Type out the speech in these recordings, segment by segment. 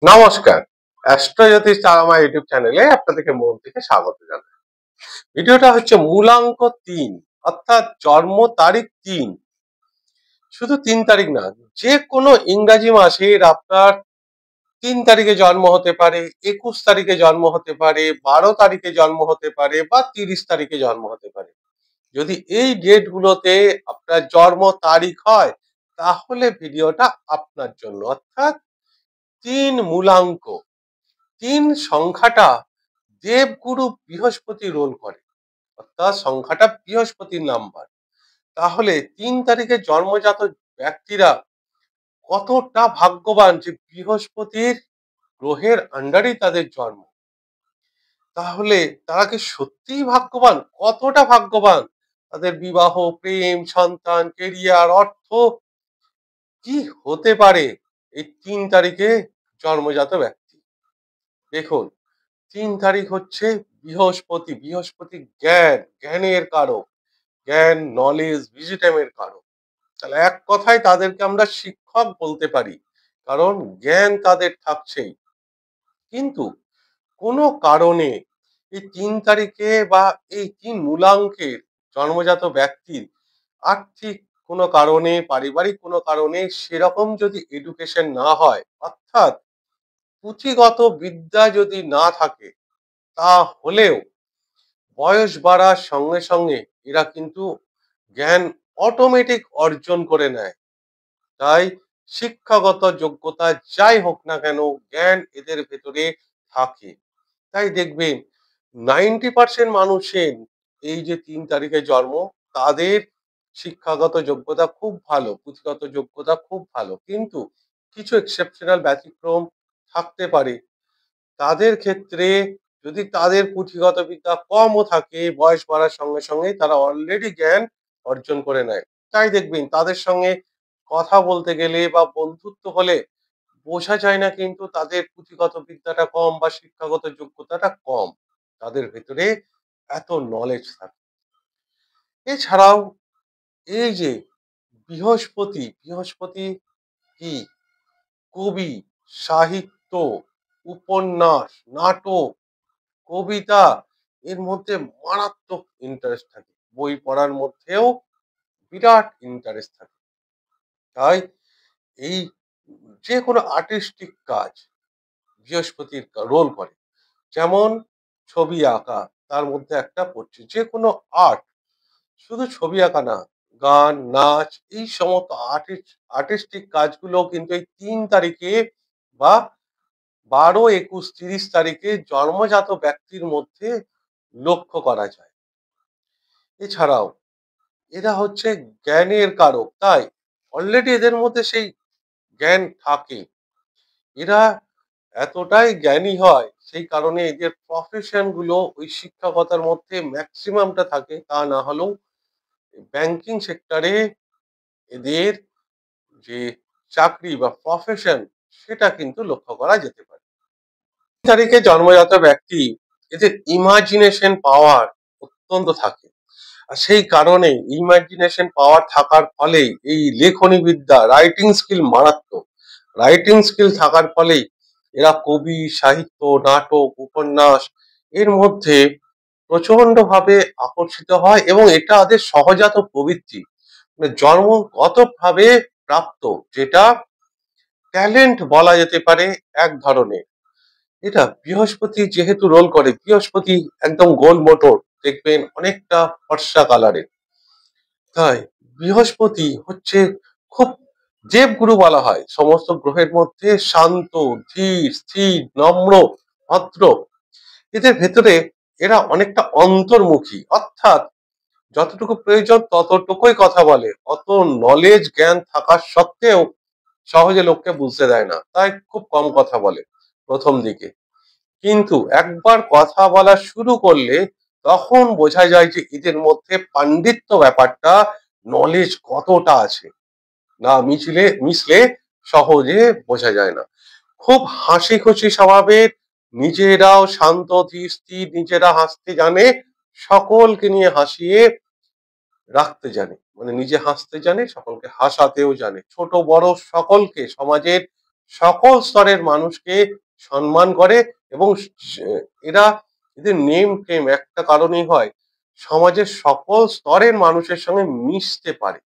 নমস্কার। অ্যাস্ট্রোজ্যোতিষ চালামা ইউটিউব চ্যানেলে আপনাদেরকে মন থেকে স্বাগত জানাই। ভিডিওটা হচ্ছে মূলাঙ্ক ৩ অর্থাৎ জন্ম তারিখ ৩। শুধু ৩ তারিখ না, যে কোনো ইংরাজি মাসের আপনার ৩ তারিখে জন্ম হতে পারে, ২১ তারিখে জন্ম হতে পারে, ১২ তারিখে জন্ম হতে পারে বা ৩০ তারিখে জন্ম হতে পারে। যদি এই ডেট গুলোতে আপনার জন্ম তারিখ হয় তাহলে ভিডিওটা আপনার জন্য। অর্থাৎ ৩ মূলাঙ্ক, ৩ সংখ্যাটা দেবগুরু বৃহস্পতি রোল করে, অর্থাৎ সংখ্যাটা বৃহস্পতির নাম্বার। তাহলে ৩ তারিখে জন্মজাত ব্যক্তিরা কতটা ভাগ্যবান যে বৃহস্পতির গ্রহের আন্ডারেই তাদের জন্ম। তাহলে তারা কি সত্যিই ভাগ্যবান? কতটা ভাগ্যবান? তাদের বিবাহ, প্রেম, সন্তান, কেরিয়ার, অর্থ কি হতে পারে এই ৩ তারিখে জন্মজাত ব্যক্তি? দেখুন, ৩ তারিখ হচ্ছে বৃহস্পতি। বৃহস্পতি জ্ঞান, জ্ঞানের কারক, জ্ঞান, নলেজ, ভিজিটেমের কারক। তাহলে এক কথায় তাদেরকে আমরা শিক্ষক বলতে পারি, কারণ জ্ঞান তাদের থাকছেই। কিন্তু কোনো কারণে এই ৩ তারিখে বা এই ৩ মূলাঙ্কের জন্মজাত ব্যক্তির আর্থিক কোনো কারণে, পারিবারিক কোনো কারণে সেরকম যদি এডুকেশন না হয়, অর্থাৎ পুঁথিগত বিদ্যা যদি না থাকে, তাহলেও বয়স বাড়ার সঙ্গে সঙ্গে এরা কিন্তু জ্ঞান অটোমেটিক অর্জন করে নেয়। তাই শিক্ষাগত যোগ্যতা যাই হোক না কেন, জ্ঞান এদের ভেতরে থাকে। তাই দেখবেন 90% মানুষের এই যে ৩ তারিখে জন্ম, তাদের শিক্ষাগত যোগ্যতা খুব ভালো, পুঁথিগত যোগ্যতা খুব ভালো। কিন্তু কিছু এক্সেপশনাল ব্যতিক্রম থাকতে পারে। তাদের ক্ষেত্রে যদি তাদের পুঁথিগত বিদ্যা কমও থাকে, বয়স বাড়ার সঙ্গে সঙ্গে তারা অলরেডি জ্ঞান অর্জন করে নেয়। তাই দেখবেন তাদের সঙ্গে কথা বলতে গেলে বা বন্ধুত্ব হলে বোঝা যায় না কিন্তু তাদের পুঁথিগত বিদ্যাটা কম বা শিক্ষাগত যোগ্যতাটা কম। তাদের ভেতরে এত নলেজ থাকে। এছাড়াও এই যে বৃহস্পতি কি কবি, সাহিত্য, উপন্যাস, নাটক, কবিতা, এর মধ্যে মারাত্মক ইন্টারেস্ট থাকে। বই পড়ার মধ্যেও বিরাট ইন্টারেস্ট থাকে। তাই এই যে কোনো আর্টিস্টিক কাজ বৃহস্পতির রোল করে। যেমন ছবি আঁকা, তার মধ্যে একটা পড়ছে। যে কোনো আর্ট, শুধু ছবি আঁকা না, গান, নাচ, এই সমস্ত আর্টিস্টিক কাজগুলো কিন্তু এই ৩ তারিখে বা ১২, ২১, ৩০ তারিখে জন্মজাত ব্যক্তির মধ্যে লক্ষ্য করা যায়। এছাড়াও এরা হচ্ছে জ্ঞানের কারক। তাই অলরেডি এদের মধ্যে সেই জ্ঞান থাকে। এরা এতটাই জ্ঞানী হয়, সেই কারণে এদের প্রফেশন গুলো ওই শিক্ষকতার মধ্যে ম্যাক্সিমামটা থাকে। তা না হলেও ব্যাংকিং সেক্টরে এদের যে চাকরি বা প্রফেশন, সেটা কিন্তু লক্ষ্য করা যেতে পারে। তারিখে জন্মজাত ব্যক্তি, এদের ইমাজিনেশন পাওয়ার অত্যন্ত থাকে। আর সেই কারণে ইমাজিনেশন পাওয়ার থাকার ফলে এই লেখনী বিদ্যা, রাইটিং স্কিল মারাত্মক। রাইটিং স্কিল থাকার ফলেই এরা কবি, সাহিত্য, নাটক, উপন্যাস, এর মধ্যে প্রচন্ড ভাবে আকর্ষিত হয় এবং এটা ওদের সহজাত প্রবৃত্তি, মানে জন্মগত ভাবে প্রাপ্ত, যেটা ট্যালেন্ট বলা যেতে পারে এক ধরনের। এটা বৃহস্পতি যেহেতু রোল করে, বৃহস্পতি একদম গোল মোটর, দেখবেন অনেকটা ফর্সা কালারের। তাই বৃহস্পতি হচ্ছে খুব, দেবগুরু বলা হয় সমস্ত গ্রহের মধ্যে, শান্ত, ধীর, স্থির, নম্র, ভদ্র। এদের ভেতরে এরা অনেকটা অন্তর্মুখী, অর্থাৎ যতটুকু প্রয়োজন ততটুকুই কথা বলে। অত নলেজ, জ্ঞান থাকা সত্ত্বেও সহজে লোককে বুঝতে দেয় না, তাই খুব কম কথা বলে প্রথম দিকে। কিন্তু একবার কথা বলা শুরু করলে তখন বোঝা যায় যে এদের মধ্যে পাণ্ডিত্য ব্যাপারটা, নলেজ কতটা আছে। না মিশলে সহজে বোঝা যায় না। খুব হাসি খুশি স্বভাবের, নিজেরাও শান্ত ধীর স্থির, নিজেরা হাসতে জানে, সকলকে নিয়ে হাসিয়ে রাখতে জানে, মানে নিজে হাসতে জানে, সকলকে হাসাতেও জানে, ছোট বড় সকলকে, সমাজের সকল স্তরের মানুষকে সম্মান করে এবং এরা এদের নেম টেম একটা কারণেই হয়, সমাজের সকল স্তরের মানুষের সঙ্গে মিশতে পারে,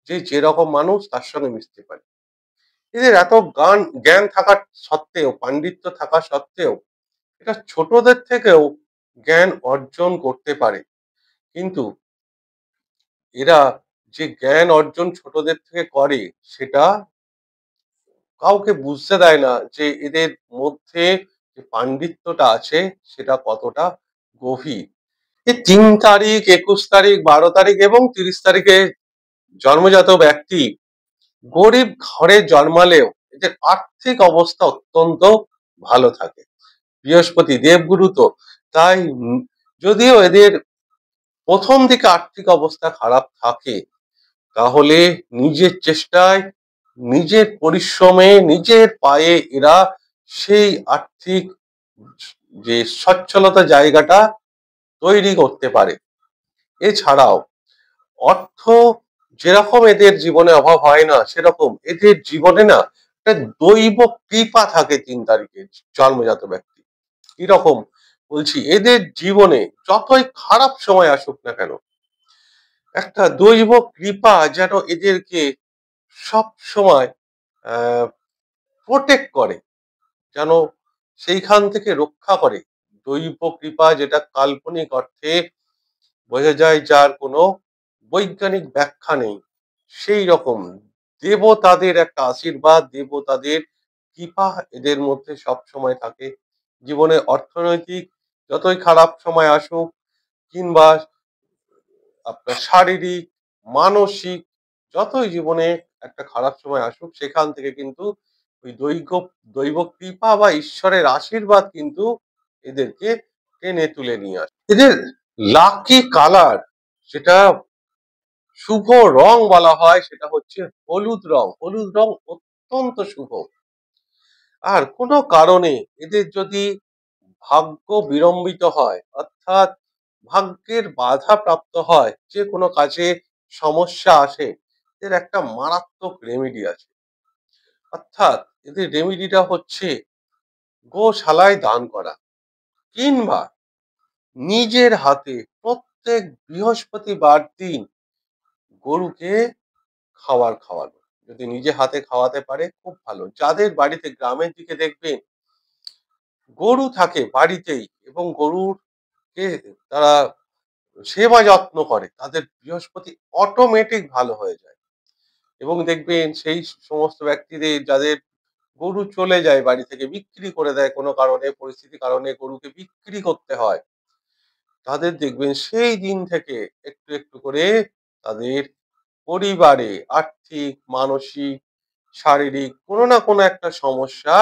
যে যেরকম মানুষ তার সঙ্গে মিশতে পারে। এদের এত জ্ঞান থাকার সত্ত্বেও, পাণ্ডিত্য থাকা সত্ত্বেও এটা ছোটদের থেকেও জ্ঞান অর্জন করতে পারে। কিন্তু এরা যে জ্ঞান অর্জন ছোটদের থেকে করে সেটা কাউকে বুঝতে দেয় না যে এদের মধ্যে যে পাণ্ডিত্যটা আছে সেটা কতটা গভীর। এই ৩ তারিখ, ২১ তারিখ, ১২ তারিখ এবং ৩০ তারিখে জন্মজাত ব্যক্তি গরিব ঘরে জন্মালেও এদের আর্থিক অবস্থা অত্যন্ত ভালো থাকে। বৃহস্পতি দেবগুরু তো, তাই যদিও এদের প্রথম দিকে আর্থিক অবস্থা খারাপ থাকে, তাহলে নিজের চেষ্টায়, নিজের পরিশ্রমে, নিজের পায়ে এরা সেই আর্থিক যে সচ্ছলতা জায়গাটা তৈরি করতে পারে। এছাড়াও অর্থ যেরকম এদের জীবনে অভাব হয় না, সেরকম এদের জীবনে না একটা দৈব কৃপা থাকে ৩ তারিখে জন্মজাত ব্যক্তি। কিরকম বলছি, এদের জীবনে যতই খারাপ সময় আসুক না কেন, একটা দৈব কৃপা যেন এদেরকে সব সময় প্রোটেক্ট করে, যেন সেইখান থেকে রক্ষা করে। দৈব কৃপা যেটা কাল্পনিক অর্থে বোঝা যায়, যার কোনো বৈজ্ঞানিক ব্যাখ্যা নেই, সেই রকম দেবতাদের একটা আশীর্বাদ, দেবতাদের কৃপা এদের মধ্যে সব সময় থাকে। জীবনে অর্থনৈতিক যতই খারাপ সময় আসুক, কিংবা আপনার শারীরিক, মানসিক যতই জীবনে একটা খারাপ সময় আসুক, সেখান থেকে কিন্তু ওই দৈব কৃপা বা ঈশ্বরের আশীর্বাদ কিন্তু এদেরকে টেনে তুলে নিয়ে আসে। এদের লাকি কালার, যেটা শুভ রং বলা হয়, সেটা হচ্ছে হলুদ রং। হলুদ রং অত্যন্ত শুভ। আর কোনো কারণে এদের যদি ভাগ্য বিড়ম্বিত হয়, অর্থাৎ ভাগ্যের বাধা প্রাপ্ত হয়, যে কোনো কাজে সমস্যা আসে, এর একটা মারাত্মক রেমেডি আছে। অর্থাৎ এদের রেমেডিটা হচ্ছে গোশালায় দান করা, কিংবা নিজের হাতে প্রত্যেক বৃহস্পতিবার দিন গরুকে খাবার খাওয়ানো। যদি নিজে হাতে খাওয়াতে পারে খুব ভালো। যাদের বাড়িতে গ্রামের দিকে দেখবেন গরু থাকে বাড়িতেই এবং গরুকে তারা সেবা যত্ন করে, তাদের বৃহস্পতি অটোমেটিক ভালো হয়ে যায়। এবং দেখবেন সেই সমস্ত ব্যক্তিদের যাদের গরু চলে যায় বাড়ি থেকে, বিক্রি করে দেয় কোনো কারণে, পরিস্থিতির কারণে গরুকে বিক্রি করতে হয়, তাদের দেখবেন সেই দিন থেকে একটু একটু করে তাদের পরিবারে আর্থিক, মানসিক, শারীরিক কোনো না কোনো একটা সমস্যা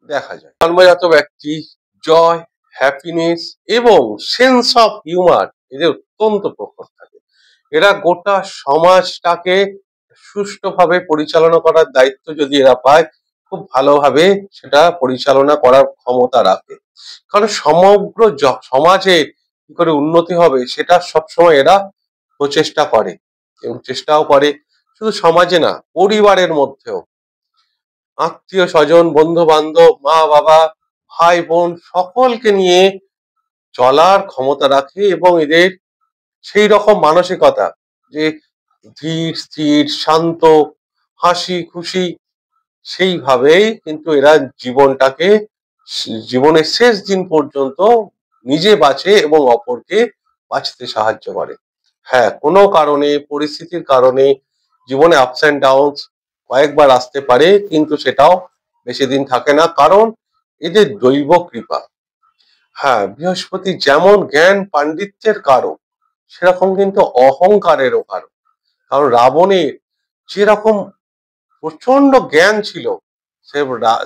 দেখা যায়। জন্মজাত ব্যক্তি জয়, হ্যাপিনেস এবং সেন্স অফ হিউমার এদের অত্যন্ত প্রখর থাকে। এরা গোটা সমাজটাকে সুষ্ঠুভাবে পরিচালনা করার দায়িত্ব যদি এরা পায়, খুব ভালোভাবে সেটা পরিচালনা করার ক্ষমতা রাখে। কারণ সমগ্র সমাজে কি করে উন্নতি হবে সেটা সবসময় এরা প্রচেষ্টা করে, এবং চেষ্টাও করে শুধু সমাজে না, পরিবারের মধ্যেও। আত্মীয় স্বজন, বন্ধু বান্ধব, মা বাবা, ভাই বোন সকলকে নিয়ে চলার ক্ষমতা রাখে, এবং এদের সেই রকম মানসিকতা যে ধীর স্থির শান্ত, হাসি খুশি, সেইভাবেই কিন্তু এরা জীবনটাকে, জীবনের শেষ দিন পর্যন্ত নিজে বাঁচে এবং অপরকে বাঁচতে সাহায্য করে। হ্যাঁ, কোনো কারণে, পরিস্থিতির কারণে জীবনে আপস অ্যান্ড ডাউন কয়েকবার আসতে পারে, কিন্তু সেটাও বেশি দিন থাকে না, কারণ এদের দৈব কৃপা। হ্যাঁ, বৃহস্পতি যেমন জ্ঞান পাণ্ডিত্যের কারক, সেরকম কিন্তু অহংকারেরও কারক। কারণ রাবণের যেরকম প্রচন্ড জ্ঞান ছিল,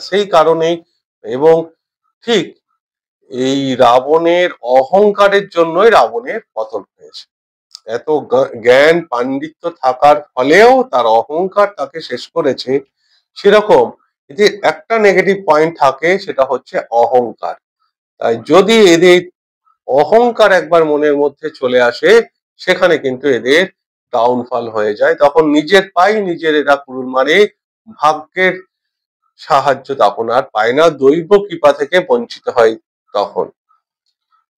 সেই কারণেই, এবং ঠিক এই রাবণের অহংকারের জন্যই রাবণের পতন হয়েছে। এত জ্ঞান পাণ্ডিত্য থাকার ফলেও তার অহংকার তাকে শেষ করেছে। সেরকম যদি একটা নেগেটিভ পয়েন্ট থাকে, সেটা হচ্ছে অহংকার। তাই যদি এদের অহংকার একবার মনের মধ্যে চলে আসে, সেখানে কিন্তু এদের ডাউনফল হয়ে যায়। তখন নিজের পায়ে নিজের এরা কুড়ুল মারে, ভাগ্যের সাহায্য তখন আর পায় না, দৈব কৃপা থেকে বঞ্চিত হয় তখন।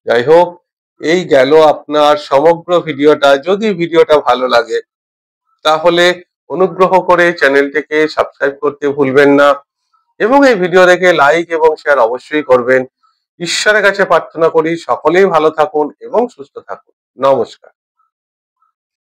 যাই হোক, এই গেল আপনার সমগ্র ভিডিওটা। যদি ভিডিওটা ভালো লাগে তাহলে অনুগ্রহ করে চ্যানেলটিকে সাবস্ক্রাইব করতে ভুলবেন না এবং এই ভিডিও দেখে লাইক এবং শেয়ার অবশ্যই করবেন। ঈশ্বরের কাছে প্রার্থনা করি সকলেই ভালো থাকুন এবং সুস্থ থাকুন। নমস্কার।